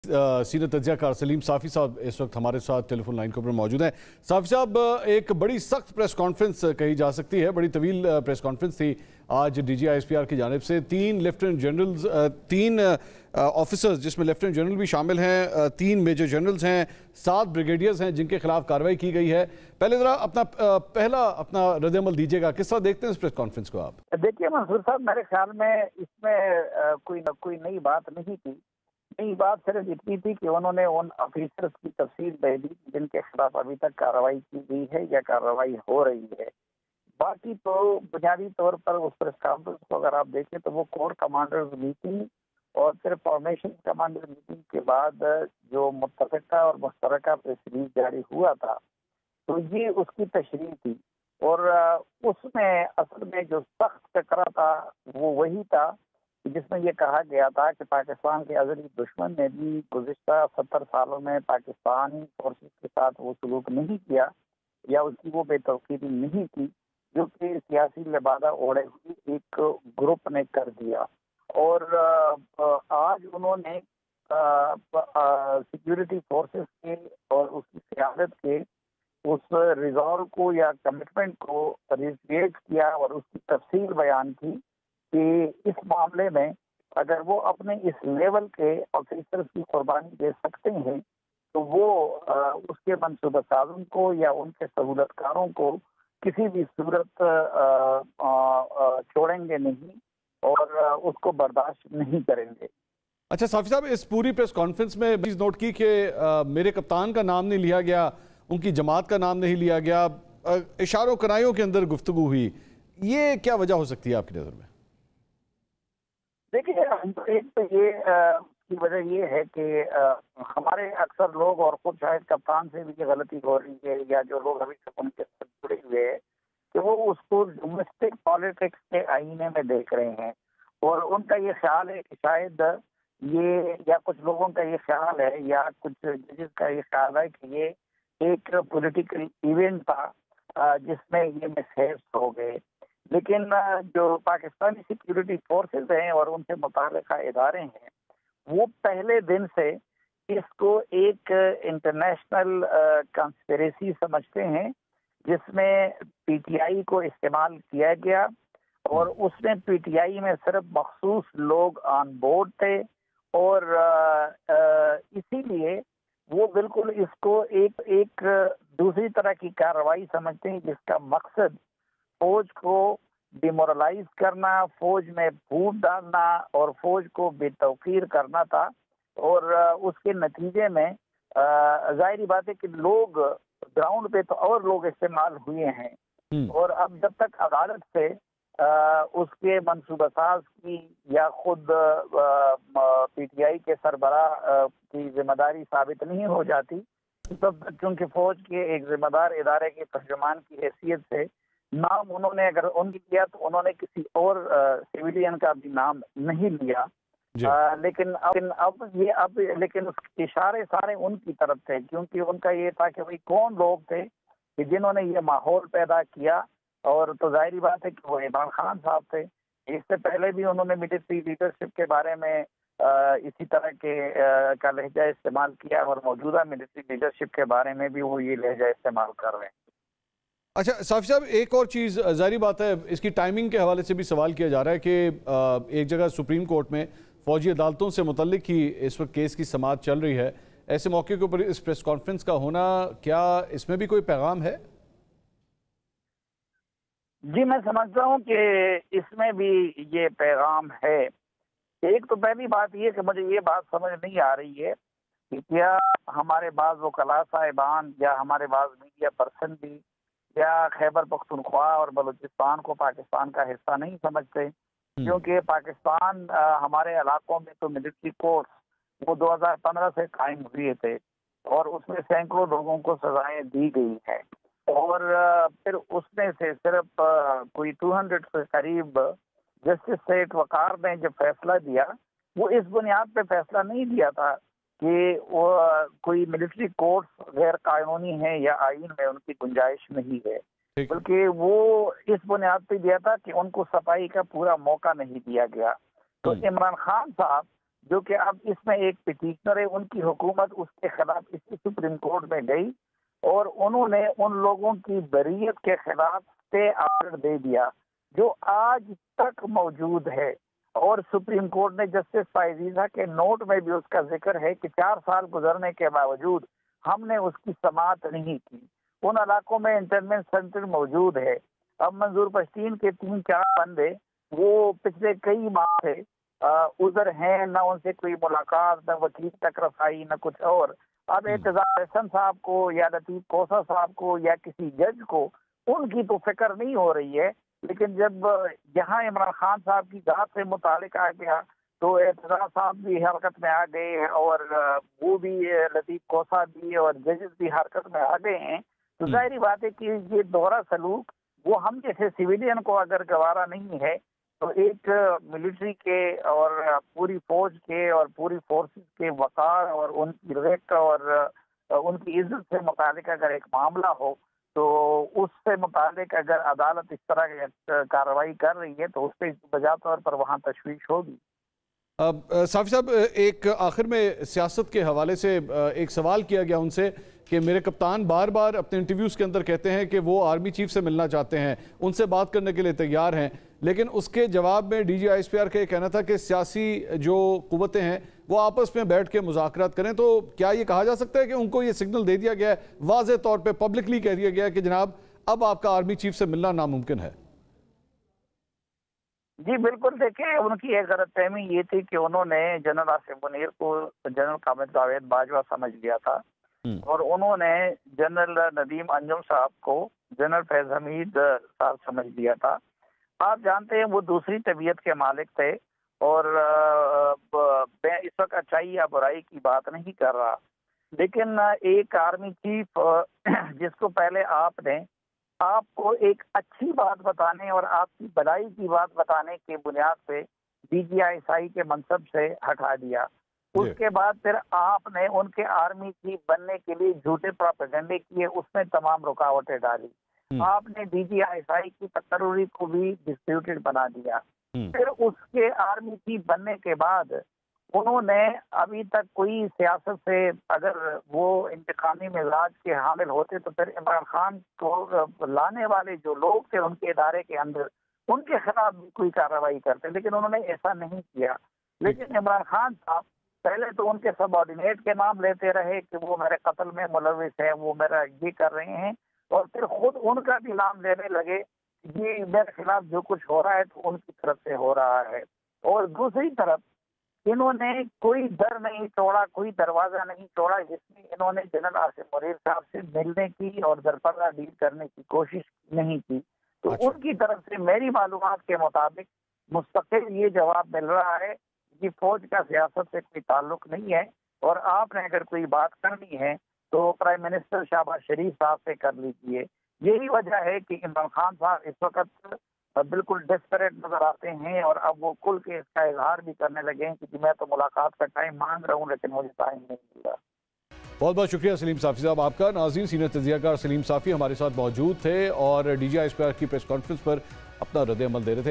Senior तज्जिया car Salim साफ़ी साहब इस वक्त हमारे साथ टेलीफोन लाइन के ऊपर मौजूद हैं। साफ़ी साहब, एक बड़ी सख्त प्रेस कॉन्फ्रेंस कही जा सकती है, बड़ी तवील प्रेस कॉन्फ्रेंस थी आज DGISPR की जानिब से। 3 लेफ्टिनेंट जनरल्स, 3 ऑफिसर्स जिसमें लेफ्टिनेंट जनरल भी शामिल हैं, 3 मेजर जनरल्स हैं, 7 ब्रिगेडियर्स हैं जिनके खिलाफ कार्रवाई की गई है। पहले ज़रा अपना रद्द-ए-अमल दीजिएगा, किस तरह देखते हैं इस प्रेस कॉन्फ्रेंस को आप? देखिए मंसूर साहब, मेरे ख्याल में इसमें कोई नई बात नहीं थी। नई बात सिर्फ इतनी थी कि उन्होंने उन ऑफिसर्स की तफसील दे दी जिनके खिलाफ अभी तक कार्रवाई की गई है या कार्रवाई हो रही है। बाकी तो बुनियादी तौर पर उस प्रेस कॉन्फ्रेंस को अगर आप देखें तो वो कोर कमांडर्स मीटिंग और फिर फॉर्मेशन कमांडर मीटिंग के बाद जो मुत्तफ़िका और मुश्तरका प्रेस रिलीज जारी हुआ था, तो ये उसकी तशरीह थी। और उसमें असल में जो सख्त टकरा था वो वही था जिसमें ये कहा गया था कि पाकिस्तान के अज़ली दुश्मन ने भी गुज़िश्ता 70 सालों में पाकिस्तानी फोर्सेस के साथ वो सलूक नहीं किया या उसकी वो बेतौकीदी नहीं की जो कि सियासी लिबादा ओढ़े हुए एक ग्रुप ने कर दिया। और आज उन्होंने सिक्योरिटी फोर्सेस के और उसकी क़यादत के उस रिजॉल्व को या कमिटमेंट को रिट्रेट किया और उसकी तफसील बयान की कि इस मामले में अगर वो अपने इस लेवल के ऑफिसर्स की कुर्बानी दे सकते हैं तो वो उसके मंसूबा साज़ों को या उनके सहूलतकारों को किसी भी सूरत छोड़ेंगे नहीं और उसको बर्दाश्त नहीं करेंगे। अच्छा साफ़ी साहब, इस पूरी प्रेस कॉन्फ्रेंस में चीज़ नोट की कि मेरे कप्तान का नाम नहीं लिया गया, उनकी जमात का नाम नहीं लिया गया, इशारों कनाइयों के अंदर गुफ्तगू हुई। ये क्या वजह हो सकती है आपकी नज़र में? देखिए, एक तो ये की वजह ये है कि हमारे अक्सर लोग और खुद शायद कप्तान से भी ये गलती हो रही है या जो लोग अभी तक उनके साथ जुड़े हुए हैं कि वो उसको डोमेस्टिक पॉलिटिक्स के आईने में देख रहे हैं और उनका ये ख्याल है कि शायद ये, या कुछ लोगों का ये ख्याल है या कुछ जजेस का ये ख्याल है कि ये एक पॉलिटिकल इवेंट था जिसमें ये मिसहैप्स हो गए। लेकिन जो पाकिस्तानी सिक्योरिटी फोर्सेस हैं और उनसे मुताल्लिक़ा इदारे हैं वो पहले दिन से इसको एक इंटरनेशनल कंस्पिरेसी समझते हैं जिसमें PTI को इस्तेमाल किया गया और उसमें PTI में सिर्फ मखसूस लोग ऑन बोर्ड थे और इसीलिए वो बिल्कुल इसको एक दूसरी तरह की कार्रवाई समझते हैं जिसका मकसद फौज को डिमोरलाइज करना, फौज में फूट डालना और फौज को बेतौकीर करना था। और उसके नतीजे में जाहिर बात है कि लोग ग्राउंड पे तो और लोग इस्तेमाल हुए हैं और अब जब तक अदालत से उसके मंसूबासाज की या खुद PTI के सरबरा की जिम्मेदारी साबित नहीं हो जाती तब तक, क्योंकि फौज के एक जिम्मेदार इदारे के तर्जुमान की हैसियत से नाम उन्होंने अगर उनकी किया तो उन्होंने किसी और सिविलियन का भी नाम नहीं लिया। लेकिन उसके इशारे सारे उनकी तरफ थे क्योंकि उनका ये था कि भाई कौन लोग थे कि जिन्होंने ये माहौल पैदा किया। और तो जाहिर बात है कि वो इमरान खान साहब थे। इससे पहले भी उन्होंने मिलिट्री लीडरशिप के बारे में इसी तरह के का लहजा इस्तेमाल किया और मौजूदा मिलिट्री लीडरशिप के बारे में भी वो ये लहजा इस्तेमाल कर रहे हैं। अच्छा साफ़ी साहब, एक और चीज़ ज़ाहिर बात है इसकी टाइमिंग के हवाले से भी सवाल किया जा रहा है कि एक जगह सुप्रीम कोर्ट में फ़ौजी अदालतों से मुतल्लिक ही इस वक्त केस की समाअत चल रही है। ऐसे मौके के ऊपर इस प्रेस कॉन्फ्रेंस का होना, क्या इसमें भी कोई पैगाम है? जी, मैं समझता हूँ कि इसमें भी ये पैगाम है। एक तो पहली बात ये कि मुझे ये बात समझ नहीं आ रही है कि क्या हमारे बाज़ वकला साहिबान या हमारे बाज़ मीडिया पर्सन भी या खैबर पख्तूनख्वा और बलूचिस्तान को पाकिस्तान का हिस्सा नहीं समझते, क्योंकि पाकिस्तान हमारे इलाकों में तो मिलिट्री कोर्ट्स वो 2015 से कायम हुए थे और उसमें सैकड़ों लोगों को सजाएं दी गई है और फिर उसमें से सिर्फ कोई 200 के करीब जस्टिस सैयद वकार ने जो फैसला दिया वो इस बुनियाद पे फैसला नहीं दिया था कि वो कोई मिलिट्री कोर्ट्स गैर कानूनी है या आईन में उनकी गुंजाइश नहीं है, बल्कि वो इस बुनियाद पे दिया था कि उनको सफाई का पूरा मौका नहीं दिया गया। तो इमरान खान साहब जो कि अब इसमें एक पिटिशनर है, उनकी हुकूमत उसके खिलाफ इसी सुप्रीम कोर्ट में गई और उन्होंने उन लोगों की बरीयत के खिलाफ स्टे ऑर्डर दे दिया जो आज तक मौजूद है। और सुप्रीम कोर्ट ने जस्टिस फाइजीजा के नोट में भी उसका जिक्र है कि 4 साल गुजरने के बावजूद हमने उसकी समाअत नहीं की। उन इलाकों में इंटरनेट सेंटर मौजूद है। अब मंजूर पश्तीन के 3-4 बंदे वो पिछले कई माह से उधर हैं, न उनसे कोई मुलाकात, न वकील तक रसाई, न कुछ और। अब एतजाज हसन साहब को या लतीफ कोसा साहब को या किसी जज को उनकी तो फिक्र नहीं हो रही है, लेकिन जब यहाँ इमरान खान साहब की जात से मुतालिक आ गया तो एतजाज साहब भी हरकत में आ गए हैं और वो भी, लतीफ कोसा भी और जजेस भी हरकत में आ गए हैं। तो जाहिर बात है कि ये दोहरा सलूक वो हम जैसे सिविलियन को अगर गवारा नहीं है तो एक मिलिट्री के और पूरी फौज के और पूरी फोर्सेस के वक़ार और उनकी रिस्पेक्ट और उनकी इज्जत से मुतालिक अगर एक मामला हो तो उससे मुतालिक अगर अदालत इस तरह की कार्रवाई कर रही है तो उस पर बजा तौर पर वहाँ तशवीश होगी। अब साफ़ी साहब, एक आखिर में सियासत के हवाले से एक सवाल किया गया उनसे कि मेरे कप्तान बार बार अपने इंटरव्यूज़ के अंदर कहते हैं कि वो आर्मी चीफ से मिलना चाहते हैं, उनसे बात करने के लिए तैयार हैं, लेकिन उसके जवाब में DG ISPR का ये कहना था कि सियासी जो कुव्वतें हैं वो आपस में बैठ के मुज़ाकरात करें। तो क्या ये कहा जा सकता है कि उनको ये सिग्नल दे दिया गया है, वाज़ेह तौर पर पब्लिकली कह दिया गया है कि जनाब अब आपका आर्मी चीफ से मिलना नामुमकिन है? जी बिल्कुल, देखिए उनकी एक गलतफहमी ये थी कि उन्होंने जनरल आसिफ मुनीर को जनरल कामिल जावेद बाजवा समझ लिया था और उन्होंने जनरल नदीम अंजुम साहब को जनरल फैज हमीद साहब समझ लिया था। आप जानते हैं वो दूसरी तबीयत के मालिक थे और मैं इस वक्त अच्छाई या बुराई की बात नहीं कर रहा, लेकिन एक आर्मी चीफ जिसको पहले आपको एक अच्छी बात बताने और आपकी भलाई की बात बताने के बुनियाद पे DGI के मनसब से हटा दिया, उसके बाद फिर आपने उनके आर्मी चीफ बनने के लिए झूठे प्रोपेगेंडे किए, उसमें तमाम रुकावटें डाली। आपने DGI की तकर्री को भी डिस्प्यूटेड बना दिया। फिर उसके आर्मी चीफ बनने के बाद उन्होंने अभी तक कोई सियासत से अगर वो इंतकामी मिजाज के हामिल होते तो फिर इमरान खान को लाने वाले जो लोग थे उनके इदारे के अंदर उनके खिलाफ भी कोई कार्रवाई करते, लेकिन उन्होंने ऐसा नहीं किया। लेकिन इमरान खान साहब पहले तो उनके सबऑर्डिनेट के नाम लेते रहे कि वो मेरे कत्ल में मुलविस है, वो मेरा ये कर रहे हैं, और फिर खुद उनका भी नाम लेने लगे, ये मेरे खिलाफ जो कुछ हो रहा है तो उनकी तरफ से हो रहा है। और दूसरी तरफ इन्होंने कोई दर नहीं तोड़ा, कोई दरवाजा नहीं तोड़ा जिसमें इन्होंने जनरल आसिफ मुनीर साहब से मिलने की और दरपरदा डील करने की कोशिश नहीं की। तो उनकी तरफ से मेरी मालूमात के मुताबिक मुस्तकिल ये जवाब मिल रहा है कि फौज का सियासत से कोई ताल्लुक नहीं है और आपने अगर कोई बात करनी है तो प्राइम मिनिस्टर शहबाज शरीफ साहब से कर लीजिए। यही वजह है कि इमरान खान साहब इस वक्त बिल्कुल डेस्परेट नजर आते हैं और अब वो खुल के इसका इजहार भी करने लगे हैं कि मैं तो मुलाकात का टाइम मांग रहा हूँ लेकिन मुझे टाइम नहीं मिल रहा। बहुत बहुत शुक्रिया सलीम साफ़ी साहब आपका। नाज़रीन, सीनियर तज्ज़ियाकार सलीम साफ़ी हमारे साथ मौजूद थे और DG ISPR की प्रेस कॉन्फ्रेंस पर अपना रद्द अमल दे रहे थे।